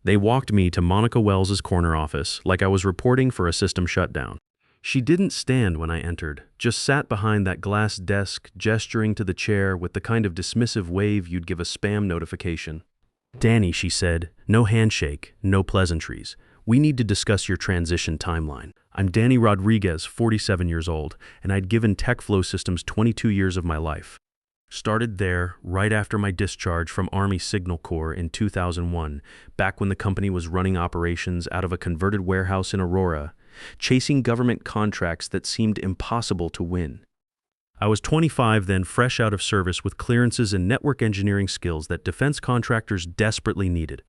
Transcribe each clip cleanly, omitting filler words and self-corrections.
They walked me to Monica Wells's corner office like I was reporting for a system shutdown. She didn't stand when I entered, just sat behind that glass desk, gesturing to the chair with the kind of dismissive wave you'd give a spam notification. "Danny," she said, "no handshake, no pleasantries. We need to discuss your transition timeline. I'm Danny Rodriguez, 47 years old, and I'd given TechFlow Systems 22 years of my life. Started there right after my discharge from Army Signal Corps in 2001, back when the company was running operations out of a converted warehouse in Aurora, chasing government contracts that seemed impossible to win. I was 25 then, fresh out of service with clearances and network engineering skills that defense contractors desperately needed.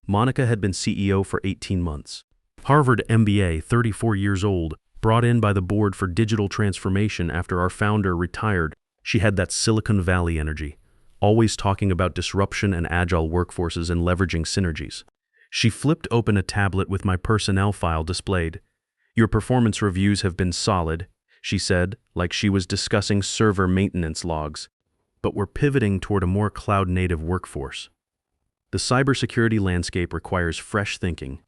Monica had been CEO for 18 months. Harvard MBA, 34 years old, brought in by the board for digital transformation after our founder retired. She had that Silicon Valley energy, always talking about disruption and agile workforces and leveraging synergies. She flipped open a tablet with my personnel file displayed. "Your performance reviews have been solid," she said, like she was discussing server maintenance logs. "But we're pivoting toward a more cloud-native workforce. The cybersecurity landscape requires fresh thinking.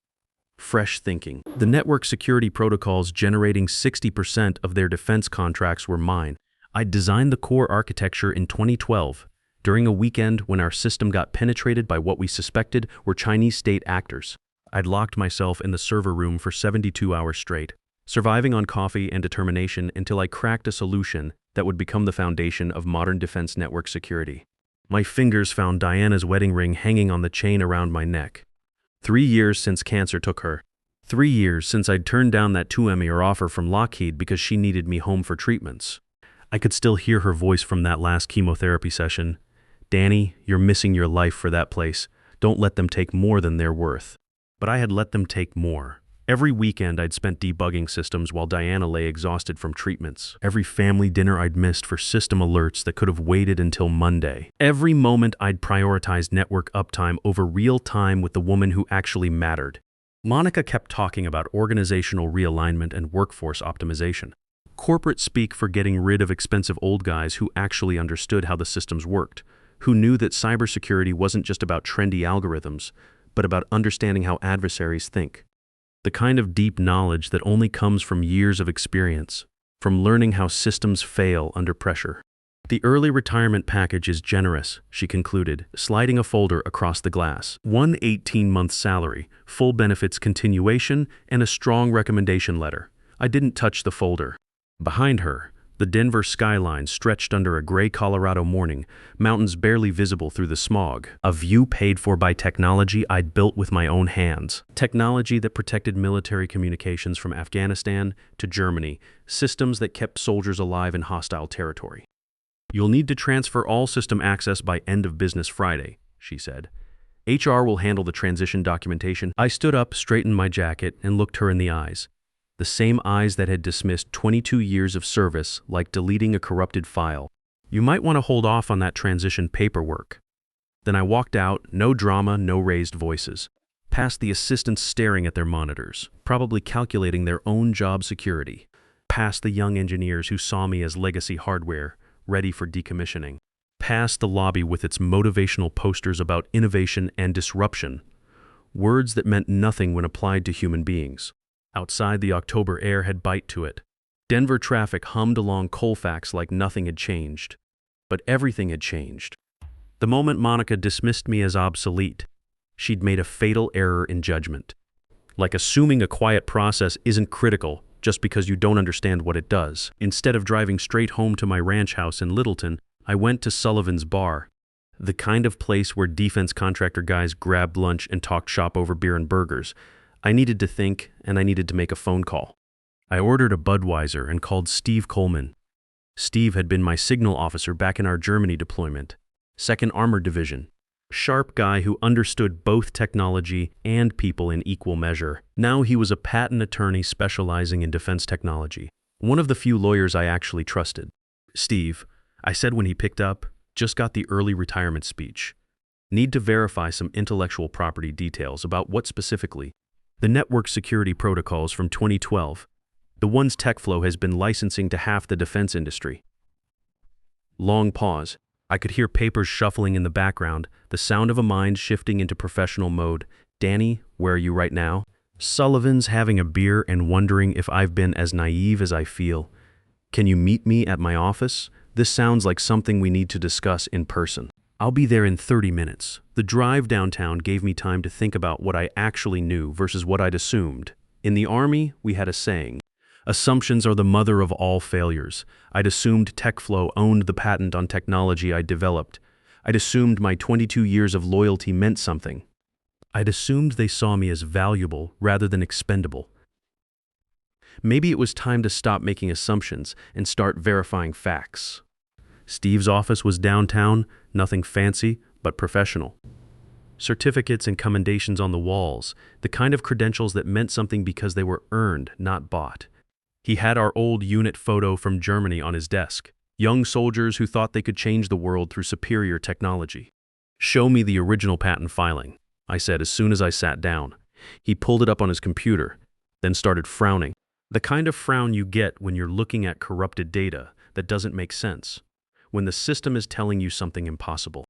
Fresh thinking. The network security protocols generating 60% of their defense contracts were mine. I designed the core architecture in 2012, during a weekend when our system got penetrated by what we suspected were Chinese state actors. I'd locked myself in the server room for 72 hours straight, surviving on coffee and determination until I cracked a solution that would become the foundation of modern defense network security. My fingers found Diana's wedding ring hanging on the chain around my neck. 3 years since cancer took her. 3 years since I'd turned down that 2M offer from Lockheed because she needed me home for treatments. I could still hear her voice from that last chemotherapy session. "Danny, you're missing your life for that place. Don't let them take more than they're worth." But I had let them take more. Every weekend I'd spent debugging systems while Diana lay exhausted from treatments. Every family dinner I'd missed for system alerts that could have waited until Monday. Every moment I'd prioritized network uptime over real time with the woman who actually mattered. Monica kept talking about organizational realignment and workforce optimization. Corporate speak for getting rid of expensive old guys who actually understood how the systems worked, who knew that cybersecurity wasn't just about trendy algorithms, but about understanding how adversaries think. The kind of deep knowledge that only comes from years of experience, from learning how systems fail under pressure. "The early retirement package is generous," she concluded, sliding a folder across the glass. "One 18-month salary, full benefits continuation, and a strong recommendation letter." I didn't touch the folder. Behind her, the Denver skyline stretched under a gray Colorado morning, mountains barely visible through the smog. A view paid for by technology I'd built with my own hands. Technology that protected military communications from Afghanistan to Germany, systems that kept soldiers alive in hostile territory. "You'll need to transfer all system access by end of business Friday," she said. "HR will handle the transition documentation." I stood up, straightened my jacket, and looked her in the eyes. The same eyes that had dismissed 22 years of service like deleting a corrupted file. "You might want to hold off on that transition paperwork." Then I walked out, no drama, no raised voices. Past the assistants staring at their monitors, probably calculating their own job security. Past the young engineers who saw me as legacy hardware, ready for decommissioning. Past the lobby with its motivational posters about innovation and disruption. Words that meant nothing when applied to human beings. Outside, the October air had bite to it. Denver traffic hummed along Colfax like nothing had changed. But everything had changed. The moment Monica dismissed me as obsolete, she'd made a fatal error in judgment. Like assuming a quiet process isn't critical just because you don't understand what it does. Instead of driving straight home to my ranch house in Littleton, I went to Sullivan's Bar, the kind of place where defense contractor guys grabbed lunch and talked shop over beer and burgers. I needed to think, and I needed to make a phone call. I ordered a Budweiser and called Steve Coleman. Steve had been my signal officer back in our Germany deployment, 2nd Armored Division. Sharp guy who understood both technology and people in equal measure. Now he was a patent attorney specializing in defense technology. One of the few lawyers I actually trusted. "Steve," I said when he picked up, "just got the early retirement speech. Need to verify some intellectual property details." "About what specifically?" "The network security protocols from 2012. The ones TechFlow has been licensing to half the defense industry." Long pause. I could hear papers shuffling in the background, the sound of a mind shifting into professional mode. Danny, where are you right now? Sullivan's having a beer and wondering if I've been as naive as I feel. Can you meet me at my office? This sounds like something we need to discuss in person. I'll be there in 30 minutes. The drive downtown gave me time to think about what I actually knew versus what I'd assumed. In the Army, we had a saying, assumptions are the mother of all failures. I'd assumed TechFlow owned the patent on technology I'd developed. I'd assumed my 22 years of loyalty meant something. I'd assumed they saw me as valuable rather than expendable. Maybe it was time to stop making assumptions and start verifying facts. Steve's office was downtown, nothing fancy, but professional. Certificates and commendations on the walls, the kind of credentials that meant something because they were earned, not bought. He had our old unit photo from Germany on his desk, young soldiers who thought they could change the world through superior technology. Show me the original patent filing, I said as soon as I sat down. He pulled it up on his computer, then started frowning. The kind of frown you get when you're looking at corrupted data that doesn't make sense, when the system is telling you something impossible.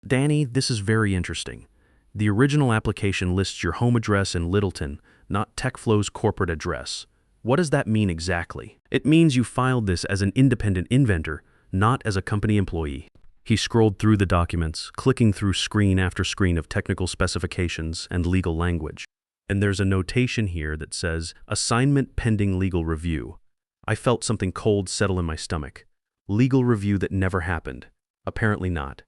Danny, this is very interesting. The original application lists your home address in Littleton, not TechFlow's corporate address. What does that mean exactly? It means you filed this as an independent inventor, not as a company employee. He scrolled through the documents, clicking through screen after screen of technical specifications and legal language. And there's a notation here that says, assignment pending legal review. I felt something cold settle in my stomach. Legal review that never happened. Apparently not.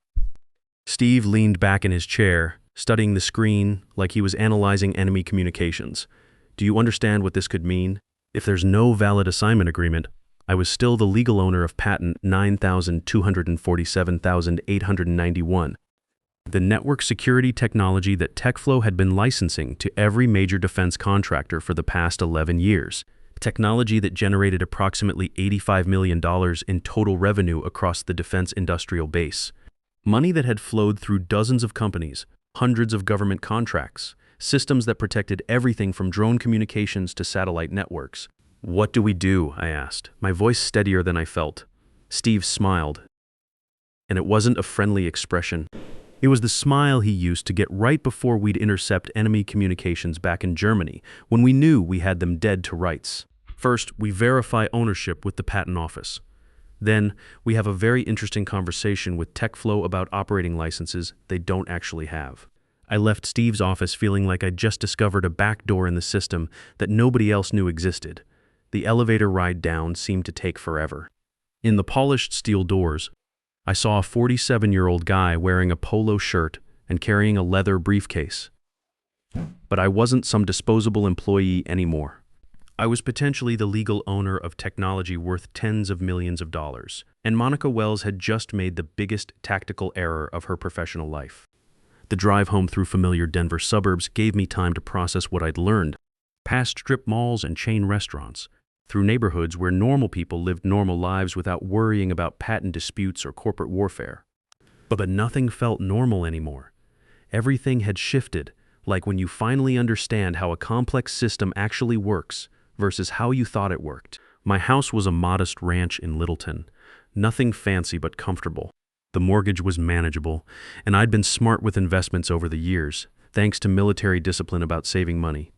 Steve leaned back in his chair, studying the screen like he was analyzing enemy communications. Do you understand what this could mean? If there's no valid assignment agreement, I was still the legal owner of patent 9,247,891. The network security technology that TechFlow had been licensing to every major defense contractor for the past 11 years. Technology that generated approximately $85 million in total revenue across the defense industrial base. Money that had flowed through dozens of companies, hundreds of government contracts, systems that protected everything from drone communications to satellite networks. What do we do? I asked, my voice steadier than I felt. Steve smiled, and it wasn't a friendly expression. It was the smile he used to get right before we'd intercept enemy communications back in Germany, when we knew we had them dead to rights. First, we verify ownership with the patent office. Then, we have a very interesting conversation with TechFlow about operating licenses they don't actually have. I left Steve's office feeling like I'd just discovered a back door in the system that nobody else knew existed. The elevator ride down seemed to take forever. In the polished steel doors, I saw a 47-year-old guy wearing a polo shirt and carrying a leather briefcase. But I wasn't some disposable employee anymore. I was potentially the legal owner of technology worth tens of millions of dollars, and Monica Wells had just made the biggest tactical error of her professional life. The drive home through familiar Denver suburbs gave me time to process what I'd learned, past strip malls and chain restaurants, through neighborhoods where normal people lived normal lives without worrying about patent disputes or corporate warfare. But nothing felt normal anymore. Everything had shifted, like when you finally understand how a complex system actually works versus how you thought it worked. My house was a modest ranch in Littleton, nothing fancy but comfortable. The mortgage was manageable, and I'd been smart with investments over the years, thanks to military discipline about saving money.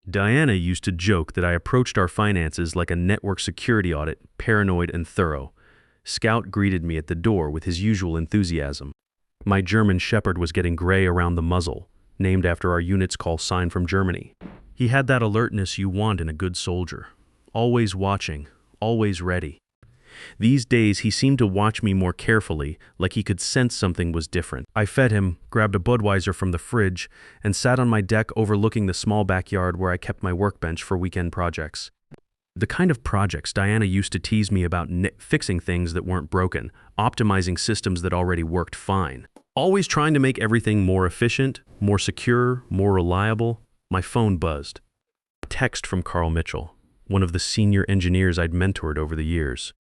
Diana used to joke that I approached our finances like a network security audit, paranoid and thorough. Scout greeted me at the door with his usual enthusiasm. My German Shepherd was getting gray around the muzzle, named after our unit's call sign from Germany. He had that alertness you want in a good soldier. Always watching, always ready. These days, he seemed to watch me more carefully, like he could sense something was different. I fed him, grabbed a Budweiser from the fridge, and sat on my deck overlooking the small backyard where I kept my workbench for weekend projects. The kind of projects Diana used to tease me about, fixing things that weren't broken, optimizing systems that already worked fine. Always trying to make everything more efficient, more secure, more reliable. My phone buzzed. A text from Carl Mitchell, one of the senior engineers I'd mentored over the years.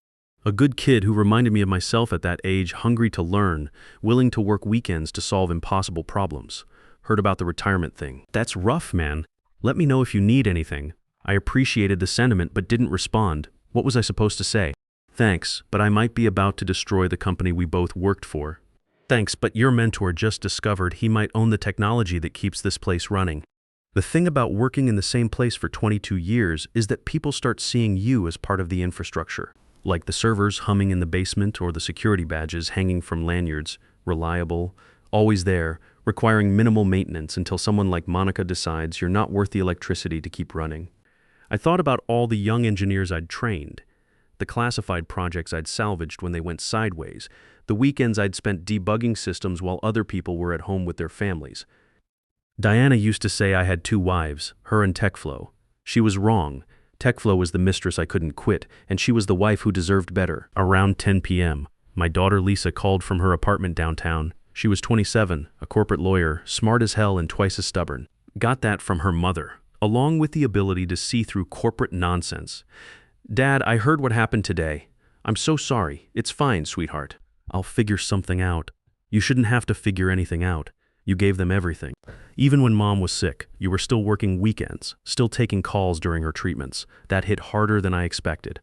A good kid who reminded me of myself at that age, hungry to learn, willing to work weekends to solve impossible problems. Heard about the retirement thing. That's rough, man. Let me know if you need anything. I appreciated the sentiment but didn't respond. What was I supposed to say? Thanks, but I might be about to destroy the company we both worked for. Thanks, but your mentor just discovered he might own the technology that keeps this place running. The thing about working in the same place for 22 years is that people start seeing you as part of the infrastructure. Like the servers humming in the basement or the security badges hanging from lanyards, reliable, always there, requiring minimal maintenance until someone like Monica decides you're not worth the electricity to keep running. I thought about all the young engineers I'd trained, the classified projects I'd salvaged when they went sideways, the weekends I'd spent debugging systems while other people were at home with their families. Diana used to say I had two wives, her and TechFlow. She was wrong. TechFlow was the mistress I couldn't quit, and she was the wife who deserved better. Around 10 p.m., my daughter Lisa called from her apartment downtown. She was 27, a corporate lawyer, smart as hell and twice as stubborn. Got that from her mother, along with the ability to see through corporate nonsense. Dad, I heard what happened today. I'm so sorry. It's fine, sweetheart. I'll figure something out. You shouldn't have to figure anything out. You gave them everything. Even when Mom was sick, you were still working weekends, still taking calls during her treatments. That hit harder than I expected.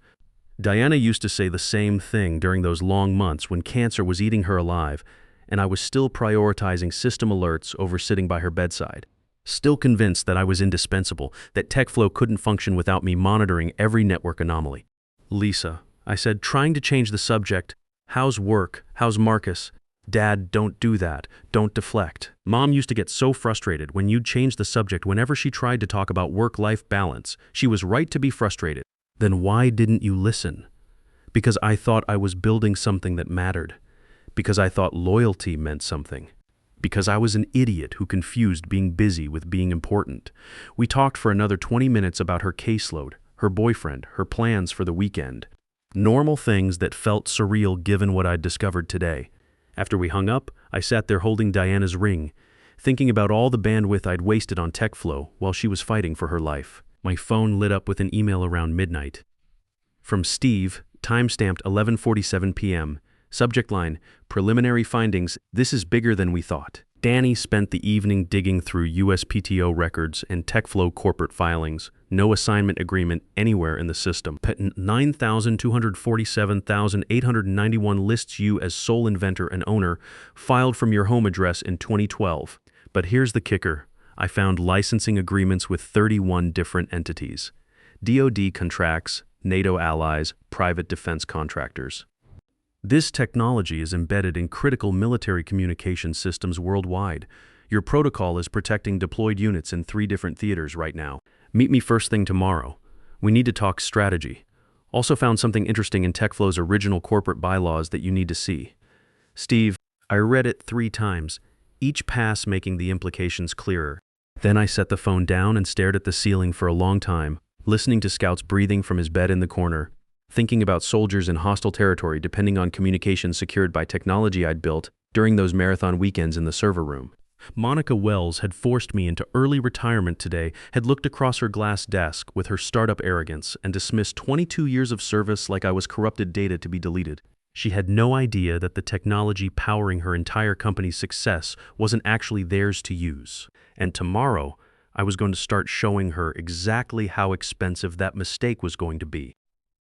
Diana used to say the same thing during those long months when cancer was eating her alive, and I was still prioritizing system alerts over sitting by her bedside. Still convinced that I was indispensable, that TechFlow couldn't function without me monitoring every network anomaly. Lisa, I said, trying to change the subject. How's work? How's Marcus? Dad, don't do that. Don't deflect. Mom used to get so frustrated when you'd change the subject whenever she tried to talk about work-life balance. She was right to be frustrated. Then why didn't you listen? Because I thought I was building something that mattered. Because I thought loyalty meant something. Because I was an idiot who confused being busy with being important. We talked for another 20 minutes about her caseload, her boyfriend, her plans for the weekend. Normal things that felt surreal given what I'd discovered today. After we hung up, I sat there holding Diana's ring, thinking about all the bandwidth I'd wasted on TechFlow while she was fighting for her life. My phone lit up with an email around midnight. From Steve, timestamped 11:47 p.m. Subject line, preliminary findings, this is bigger than we thought. Danny spent the evening digging through USPTO records and TechFlow corporate filings. No assignment agreement anywhere in the system. Patent 9,247,891 lists you as sole inventor and owner, filed from your home address in 2012. But here's the kicker. I found licensing agreements with 31 different entities. DoD contracts, NATO allies, private defense contractors. This technology is embedded in critical military communication systems worldwide. Your protocol is protecting deployed units in 3 different theaters right now. Meet me first thing tomorrow. We need to talk strategy. Also found something interesting in TechFlow's original corporate bylaws that you need to see. Steve, I read it 3 times, each pass making the implications clearer. Then I set the phone down and stared at the ceiling for a long time, listening to Scout's breathing from his bed in the corner, thinking about soldiers in hostile territory depending on communications secured by technology I'd built during those marathon weekends in the server room. Monica Wells had forced me into early retirement today, had looked across her glass desk with her startup arrogance and dismissed 22 years of service like I was corrupted data to be deleted. She had no idea that the technology powering her entire company's success wasn't actually theirs to use. And tomorrow, I was going to start showing her exactly how expensive that mistake was going to be.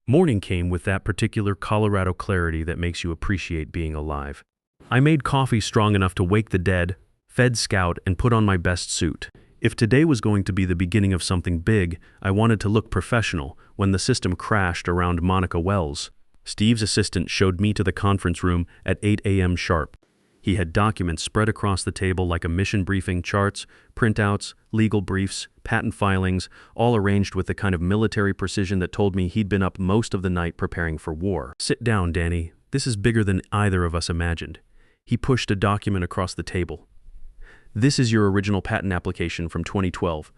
Morning came with that particular Colorado clarity that makes you appreciate being alive. I made coffee strong enough to wake the dead, fed Scout, and put on my best suit. If today was going to be the beginning of something big, I wanted to look professional when the system crashed around Monica Wells. Steve's assistant showed me to the conference room at 8 a.m. sharp. He had documents spread across the table like a mission briefing, charts, printouts, legal briefs, patent filings, all arranged with the kind of military precision that told me he'd been up most of the night preparing for war. Sit down, Danny. This is bigger than either of us imagined. He pushed a document across the table. This is your original patent application from 2012.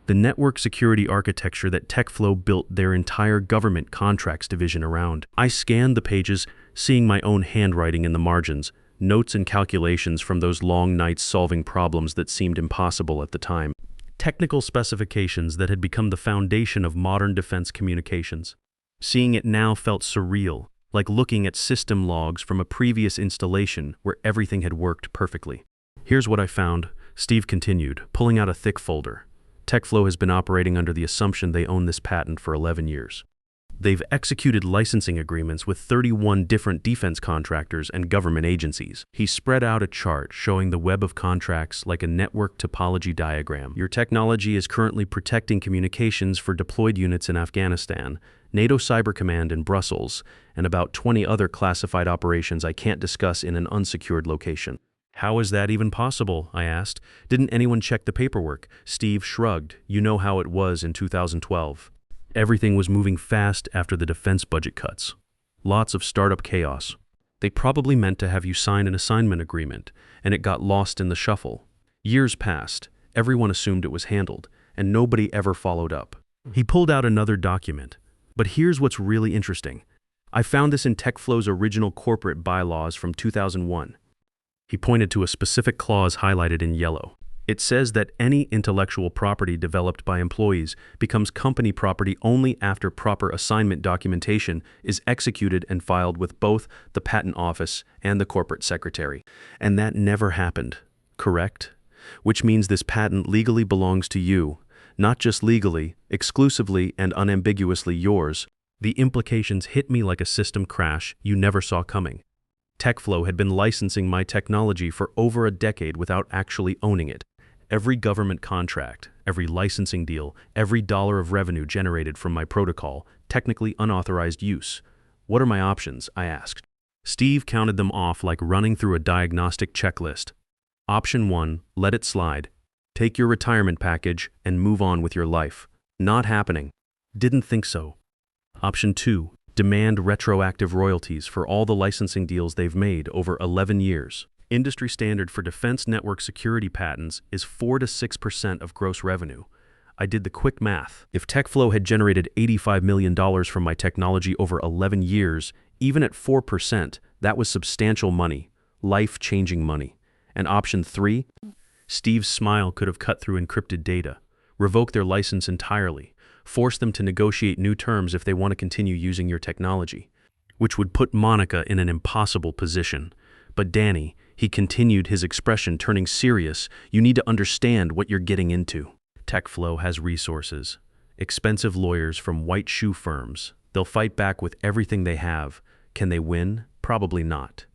The network security architecture that TechFlow built their entire government contracts division around. I scanned the pages, seeing my own handwriting in the margins, notes and calculations from those long nights solving problems that seemed impossible at the time. Technical specifications that had become the foundation of modern defense communications. Seeing it now felt surreal, like looking at system logs from a previous installation where everything had worked perfectly. Here's what I found, Steve continued, pulling out a thick folder. TechFlow has been operating under the assumption they own this patent for 11 years. They've executed licensing agreements with 31 different defense contractors and government agencies. He spread out a chart showing the web of contracts like a network topology diagram. Your technology is currently protecting communications for deployed units in Afghanistan, NATO Cyber Command in Brussels, and about 20 other classified operations I can't discuss in an unsecured location. How is that even possible? I asked. Didn't anyone check the paperwork? Steve shrugged. You know how it was in 2012. Everything was moving fast after the defense budget cuts. Lots of startup chaos. They probably meant to have you sign an assignment agreement, and it got lost in the shuffle. Years passed, everyone assumed it was handled, and nobody ever followed up. He pulled out another document. But here's what's really interesting. I found this in TechFlow's original corporate bylaws from 2001. He pointed to a specific clause highlighted in yellow. It says that any intellectual property developed by employees becomes company property only after proper assignment documentation is executed and filed with both the patent office and the corporate secretary. And that never happened, correct? Which means this patent legally belongs to you, not just legally, exclusively and unambiguously yours. The implications hit me like a system crash you never saw coming. TechFlow had been licensing my technology for over a decade without actually owning it. Every government contract, every licensing deal, every dollar of revenue generated from my protocol, technically unauthorized use. What are my options? I asked. Steve counted them off like running through a diagnostic checklist. Option 1, let it slide. Take your retirement package and move on with your life. Not happening. Didn't think so. Option 2, demand retroactive royalties for all the licensing deals they've made over 11 years. Industry standard for defense network security patents is 4 to 6% of gross revenue. I did the quick math. If TechFlow had generated $85 million from my technology over 11 years, even at 4%, that was substantial money, life-changing money. And option 3, Steve's smile could have cut through encrypted data, revoke their license entirely, force them to negotiate new terms if they want to continue using your technology, which would put Monica in an impossible position. But Danny, he continued, his expression turning serious, you need to understand what you're getting into. TechFlow has resources, expensive lawyers from white shoe firms. They'll fight back with everything they have. Can they win? Probably not.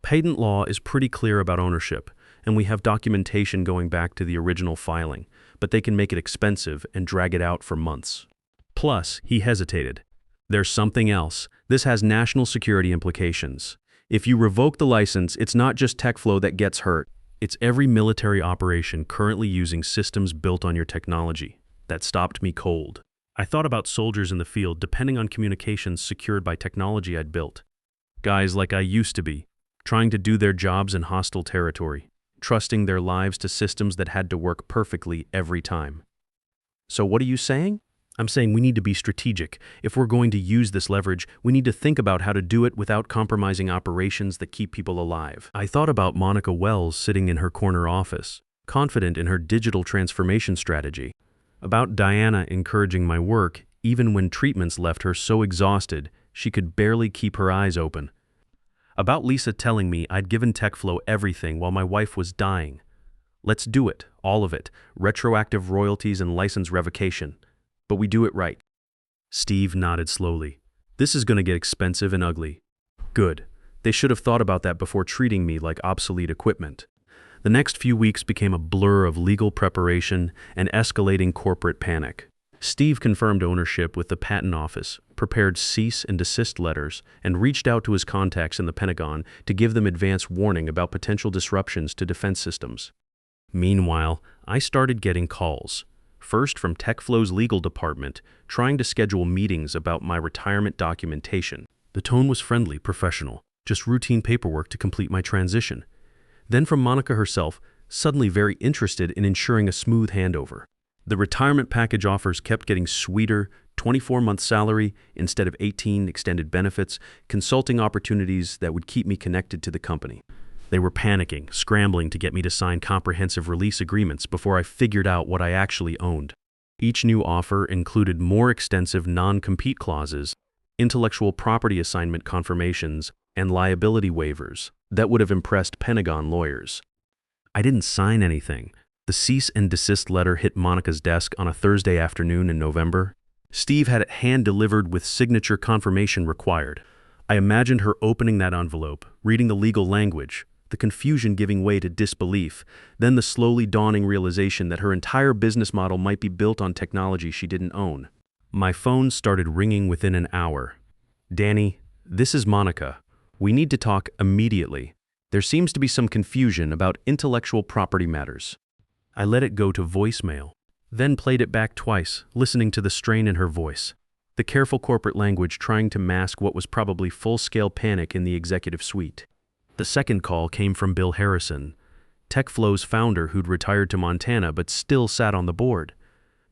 Patent law is pretty clear about ownership, and we have documentation going back to the original filing, but they can make it expensive and drag it out for months. Plus, he hesitated. There's something else. This has national security implications. If you revoke the license, it's not just TechFlow that gets hurt. It's every military operation currently using systems built on your technology. That stopped me cold. I thought about soldiers in the field depending on communications secured by technology I'd built. Guys like I used to be, trying to do their jobs in hostile territory, trusting their lives to systems that had to work perfectly every time. So what are you saying? I'm saying we need to be strategic. If we're going to use this leverage, we need to think about how to do it without compromising operations that keep people alive. I thought about Monica Wells sitting in her corner office, confident in her digital transformation strategy. About Diana encouraging my work, even when treatments left her so exhausted, she could barely keep her eyes open. About Lisa telling me I'd given TechFlow everything while my wife was dying. Let's do it, all of it, retroactive royalties and license revocation. But we do it right. Steve nodded slowly. This is going to get expensive and ugly. Good. They should have thought about that before treating me like obsolete equipment. The next few weeks became a blur of legal preparation and escalating corporate panic. Steve confirmed ownership with the patent office, prepared cease and desist letters, and reached out to his contacts in the Pentagon to give them advance warning about potential disruptions to defense systems. Meanwhile, I started getting calls. First from TechFlow's legal department, trying to schedule meetings about my retirement documentation. The tone was friendly, professional, just routine paperwork to complete my transition. Then from Monica herself, suddenly very interested in ensuring a smooth handover. The retirement package offers kept getting sweeter, 24-month salary instead of 18, extended benefits, consulting opportunities that would keep me connected to the company. They were panicking, scrambling to get me to sign comprehensive release agreements before I figured out what I actually owned. Each new offer included more extensive non-compete clauses, intellectual property assignment confirmations, and liability waivers that would have impressed Pentagon lawyers. I didn't sign anything. The cease and desist letter hit Monica's desk on a Thursday afternoon in November. Steve had it hand-delivered with signature confirmation required. I imagined her opening that envelope, reading the legal language, the confusion giving way to disbelief, then the slowly dawning realization that her entire business model might be built on technology she didn't own. My phone started ringing within an hour. "Danny, this is Monica. We need to talk immediately. There seems to be some confusion about intellectual property matters." I let it go to voicemail, then played it back twice, listening to the strain in her voice, the careful corporate language trying to mask what was probably full-scale panic in the executive suite. The second call came from Bill Harrison, TechFlow's founder who'd retired to Montana but still sat on the board.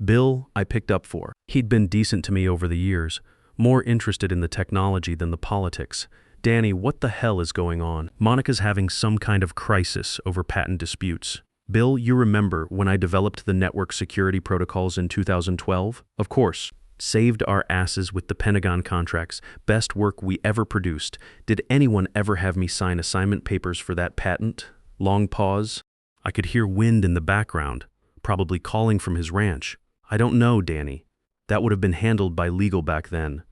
Bill, I picked up for. He'd been decent to me over the years, more interested in the technology than the politics. "Danny, what the hell is going on? Monica's having some kind of crisis over patent disputes. Bill, you remember when I developed the network security protocols in 2012? Of course. Saved our asses with the Pentagon contracts, best work we ever produced. Did anyone ever have me sign assignment papers for that patent?" Long pause. I could hear wind in the background, probably calling from his ranch. "I don't know, Danny. That would have been handled by legal back then."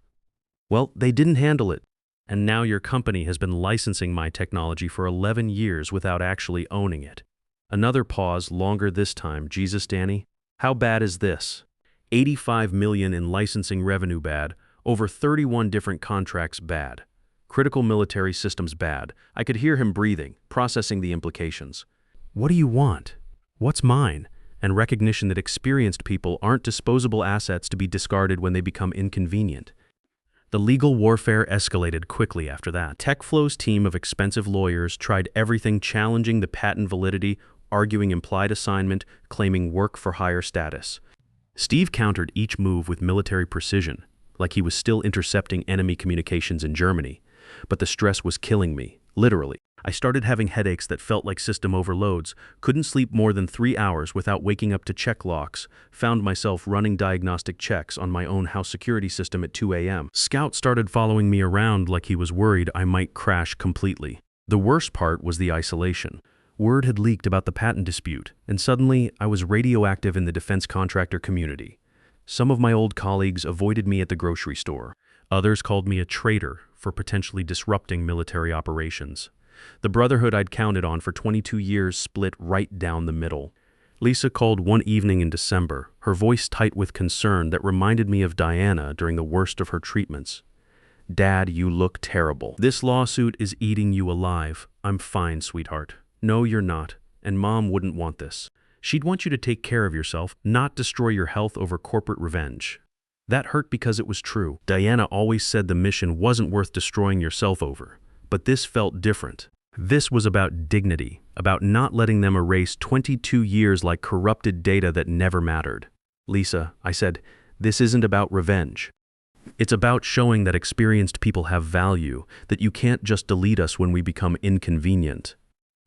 "Well, they didn't handle it. And now your company has been licensing my technology for 11 years without actually owning it." Another pause, longer this time. "Jesus, Danny, how bad is this? 85 million in licensing revenue bad, over 31 different contracts bad. Critical military systems bad." I could hear him breathing, processing the implications. "What do you want? What's mine?" And recognition that experienced people aren't disposable assets to be discarded when they become inconvenient. The legal warfare escalated quickly after that. TechFlow's team of expensive lawyers tried everything, challenging the patent validity, arguing implied assignment, claiming work-for-hire status. Steve countered each move with military precision, like he was still intercepting enemy communications in Germany. But the stress was killing me, literally. I started having headaches that felt like system overloads, couldn't sleep more than 3 hours without waking up to check locks, found myself running diagnostic checks on my own house security system at 2 a.m. Scout started following me around like he was worried I might crash completely. The worst part was the isolation. Word had leaked about the patent dispute, and suddenly I was radioactive in the defense contractor community. Some of my old colleagues avoided me at the grocery store. Others called me a traitor for potentially disrupting military operations. The brotherhood I'd counted on for 22 years split right down the middle. Lisa called one evening in December, her voice tight with concern that reminded me of Diana during the worst of her treatments. "Dad, you look terrible. This lawsuit is eating you alive." "I'm fine, sweetheart." "No, you're not, and Mom wouldn't want this. She'd want you to take care of yourself, not destroy your health over corporate revenge." That hurt because it was true. Diana always said the mission wasn't worth destroying yourself over. But this felt different. This was about dignity, about not letting them erase 22 years like corrupted data that never mattered. "Lisa," I said, "this isn't about revenge. It's about showing that experienced people have value, that you can't just delete us when we become inconvenient."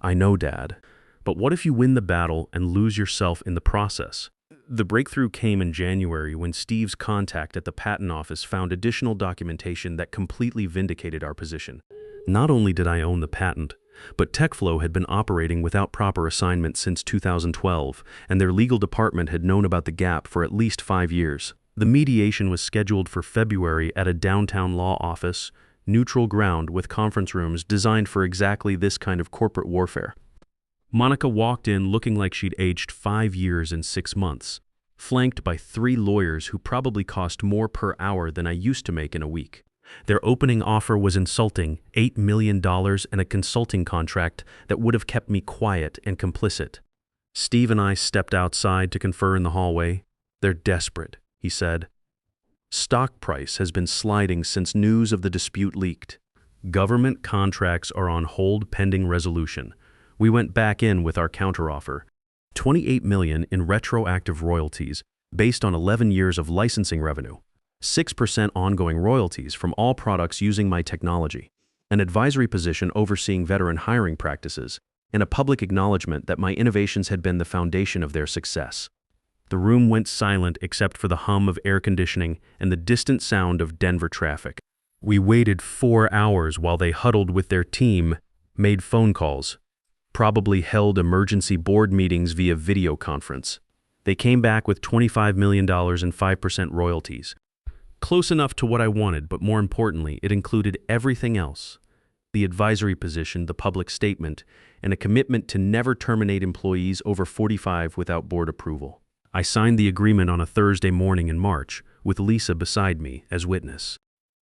"I know, Dad. But what if you win the battle and lose yourself in the process?" The breakthrough came in January when Steve's contact at the patent office found additional documentation that completely vindicated our position. Not only did I own the patent, but TechFlow had been operating without proper assignment since 2012, and their legal department had known about the gap for at least 5 years. The mediation was scheduled for February at a downtown law office, neutral ground with conference rooms designed for exactly this kind of corporate warfare. Monica walked in looking like she'd aged 5 years and 6 months, flanked by 3 lawyers who probably cost more per hour than I used to make in a week. Their opening offer was insulting, $8 million and a consulting contract that would have kept me quiet and complicit. Steve and I stepped outside to confer in the hallway. "They're desperate," he said. "Stock price has been sliding since news of the dispute leaked. Government contracts are on hold pending resolution." We went back in with our counteroffer. $28 million in retroactive royalties based on 11 years of licensing revenue. 6% ongoing royalties from all products using my technology, an advisory position overseeing veteran hiring practices, and a public acknowledgement that my innovations had been the foundation of their success. The room went silent except for the hum of air conditioning and the distant sound of Denver traffic. We waited 4 hours while they huddled with their team, made phone calls, probably held emergency board meetings via video conference. They came back with $25 million and 5% royalties. Close enough to what I wanted, but more importantly, it included everything else. The advisory position, the public statement, and a commitment to never terminate employees over 45 without board approval. I signed the agreement on a Thursday morning in March, with Lisa beside me as witness.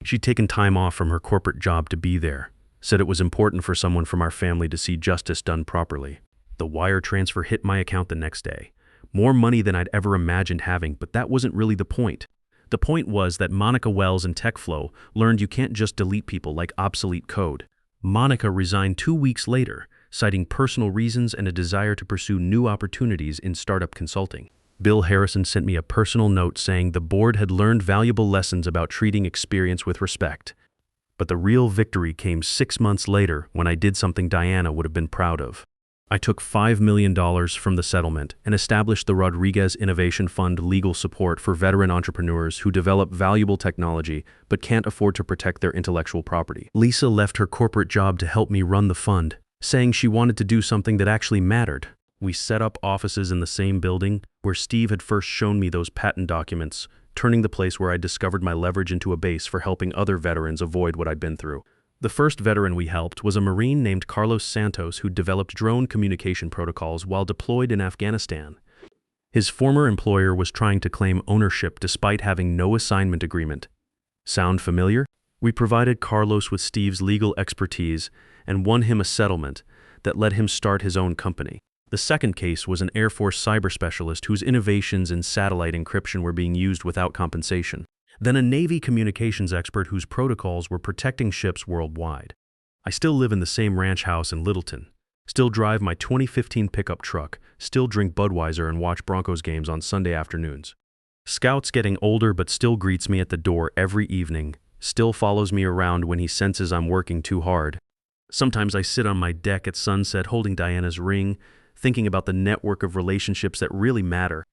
She'd taken time off from her corporate job to be there, said it was important for someone from our family to see justice done properly. The wire transfer hit my account the next day. More money than I'd ever imagined having, but that wasn't really the point. The point was that Monica Wells and TechFlow learned you can't just delete people like obsolete code. Monica resigned 2 weeks later, citing personal reasons and a desire to pursue new opportunities in startup consulting. Bill Harrison sent me a personal note saying the board had learned valuable lessons about treating experience with respect. But the real victory came 6 months later when I did something Diana would have been proud of. I took $5 million from the settlement and established the Rodriguez Innovation Fund legal support for veteran entrepreneurs who develop valuable technology but can't afford to protect their intellectual property. Lisa left her corporate job to help me run the fund, saying she wanted to do something that actually mattered. We set up offices in the same building where Steve had first shown me those patent documents, turning the place where I discovered my leverage into a base for helping other veterans avoid what I'd been through. The first veteran we helped was a Marine named Carlos Santos who developed drone communication protocols while deployed in Afghanistan. His former employer was trying to claim ownership despite having no assignment agreement. Sound familiar? We provided Carlos with Steve's legal expertise and won him a settlement that let him start his own company. The second case was an Air Force cyber specialist whose innovations in satellite encryption were being used without compensation. Then a Navy communications expert whose protocols were protecting ships worldwide. I still live in the same ranch house in Littleton, still drive my 2015 pickup truck, still drink Budweiser and watch Broncos games on Sunday afternoons. Scout's getting older but still greets me at the door every evening, still follows me around when he senses I'm working too hard. Sometimes I sit on my deck at sunset holding Diana's ring, thinking about the network of relationships that really matter,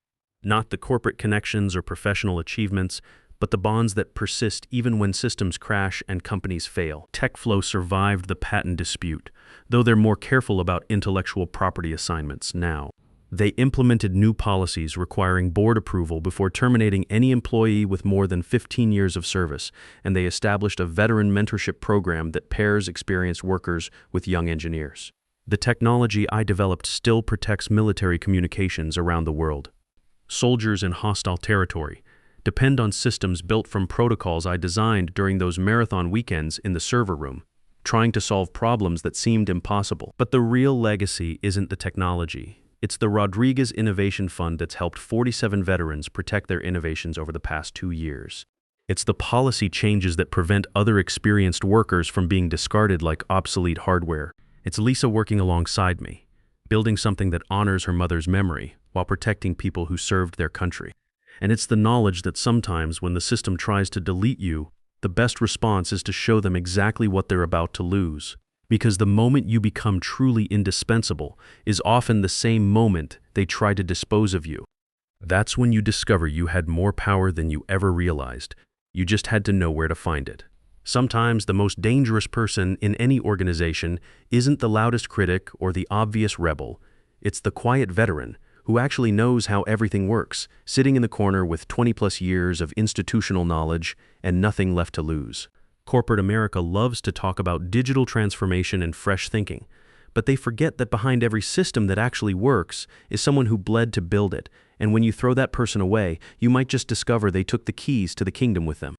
not the corporate connections or professional achievements, but the bonds that persist even when systems crash and companies fail. TechFlow survived the patent dispute, though they're more careful about intellectual property assignments now. They implemented new policies requiring board approval before terminating any employee with more than 15 years of service, and they established a veteran mentorship program that pairs experienced workers with young engineers. The technology I developed still protects military communications around the world. Soldiers in hostile territory depend on systems built from protocols I designed during those marathon weekends in the server room, trying to solve problems that seemed impossible. But the real legacy isn't the technology. It's the Rodriguez Innovation Fund that's helped 47 veterans protect their innovations over the past 2 years. It's the policy changes that prevent other experienced workers from being discarded like obsolete hardware. It's Lisa working alongside me, building something that honors her mother's memory while protecting people who served their country. And it's the knowledge that sometimes when the system tries to delete you, the best response is to show them exactly what they're about to lose. Because the moment you become truly indispensable is often the same moment they try to dispose of you. That's when you discover you had more power than you ever realized. You just had to know where to find it. Sometimes the most dangerous person in any organization isn't the loudest critic or the obvious rebel. It's the quiet veteran who actually knows how everything works, sitting in the corner with 20+ years of institutional knowledge and nothing left to lose. Corporate America loves to talk about digital transformation and fresh thinking, but they forget that behind every system that actually works is someone who bled to build it, and when you throw that person away, you might just discover they took the keys to the kingdom with them.